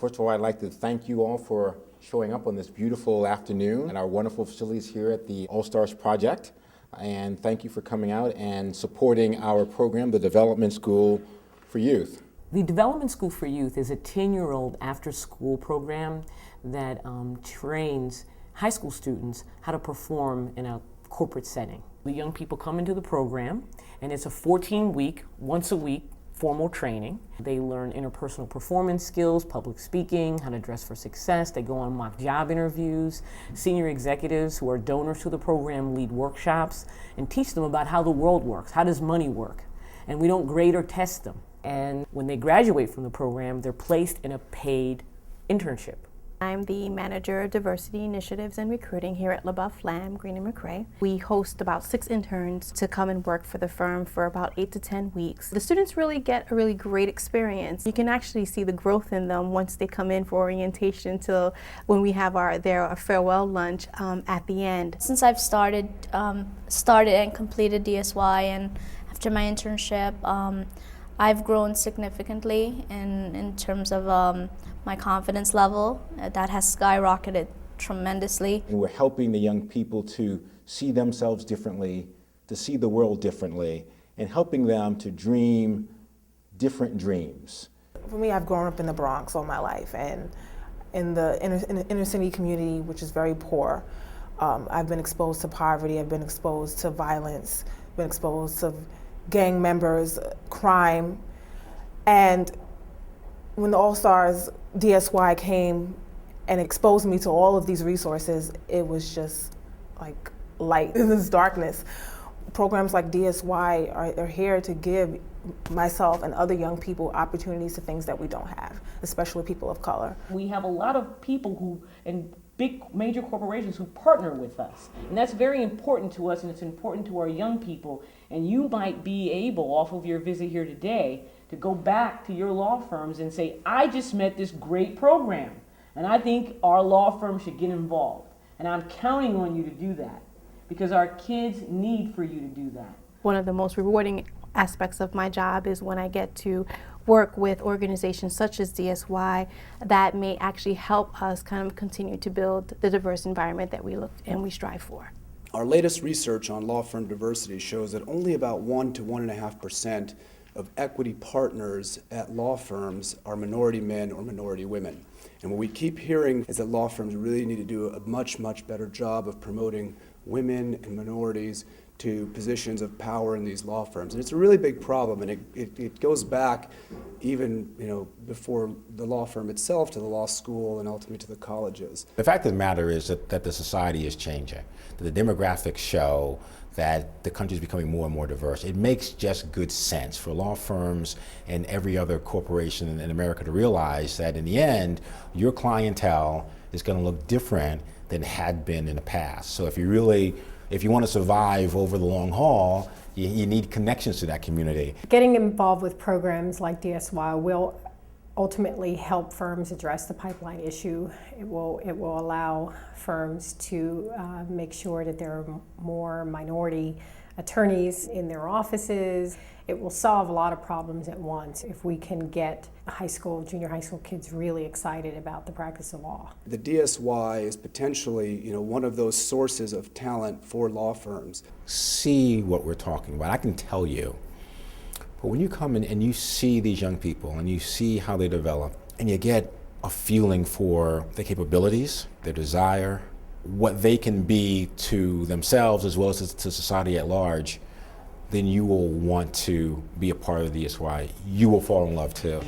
First of all, I'd like to thank you all for showing up on this beautiful afternoon at our wonderful facilities here at the All-Stars Project. And thank you for coming out and supporting our program, the Development School for Youth. The Development School for Youth is a 10-year-old after-school program that trains high school students how to perform in a corporate setting. The young people come into the program, and it's a 14-week, once-a-week formal training. They learn interpersonal performance skills, public speaking, how to dress for success. They go on mock job interviews. Senior executives who are donors to the program lead workshops and teach them about how the world works, how does money work. And we don't grade or test them. And when they graduate from the program, they're placed in a paid internship. I'm the Manager of Diversity Initiatives and Recruiting here at LaBeouf Lamb, Green & McRae. We host about 6 interns to come and work for the firm for about 8 to 10 weeks. The students really get a really great experience. You can actually see the growth in them once they come in for orientation till when we have their farewell lunch at the end. Since I've started and completed DSY, and after my internship, I've grown significantly in terms of my confidence level. That has skyrocketed tremendously. And we're helping the young people to see themselves differently, to see the world differently, and helping them to dream different dreams. For me, I've grown up in the Bronx all my life, and in the inner city community, which is very poor. I've been exposed to poverty, I've been exposed to violence, been exposed to gang members, crime, and when the All-Stars DSY came and exposed me to all of these resources, it was just like light in this darkness. Programs like DSY are here to give myself and other young people opportunities to things that we don't have, especially people of color. We have a lot of people who, and big major corporations who partner with us. And that's very important to us, and it's important to our young people. And you might be able, off of your visit here today, to go back to your law firms and say, I just met this great program, and I think our law firm should get involved. And I'm counting on you to do that, because our kids need for you to do that. One of the most rewarding aspects of my job is when I get to work with organizations such as DSY that may actually help us kind of continue to build the diverse environment that we look and we strive for. Our latest research on law firm diversity shows that only about 1 to 1.5% of equity partners at law firms are minority men or minority women. And what we keep hearing is that law firms really need to do a much, much better job of promoting women and minorities to positions of power in these law firms. And it's a really big problem, and it goes back even before the law firm itself to the law school and ultimately to the colleges. The fact of the matter is that the society is changing. The demographics show that the country is becoming more and more diverse. It makes just good sense for law firms and every other corporation in America to realize that in the end, your clientele is going to look different than it had been in the past. So if you want to survive over the long haul, you need connections to that community. Getting involved with programs like DSY will ultimately help firms address the pipeline issue. It will allow firms to make sure that there are more minority attorneys in their offices. It will solve a lot of problems at once if we can get junior high school kids really excited about the practice of law. The DSY is potentially, one of those sources of talent for law firms. See what we're talking about. I can tell you. But when you come in and you see these young people and you see how they develop, and you get a feeling for their capabilities, their desire, what they can be to themselves as well as to society at large, then you will want to be a part of the DSY. You will fall in love too.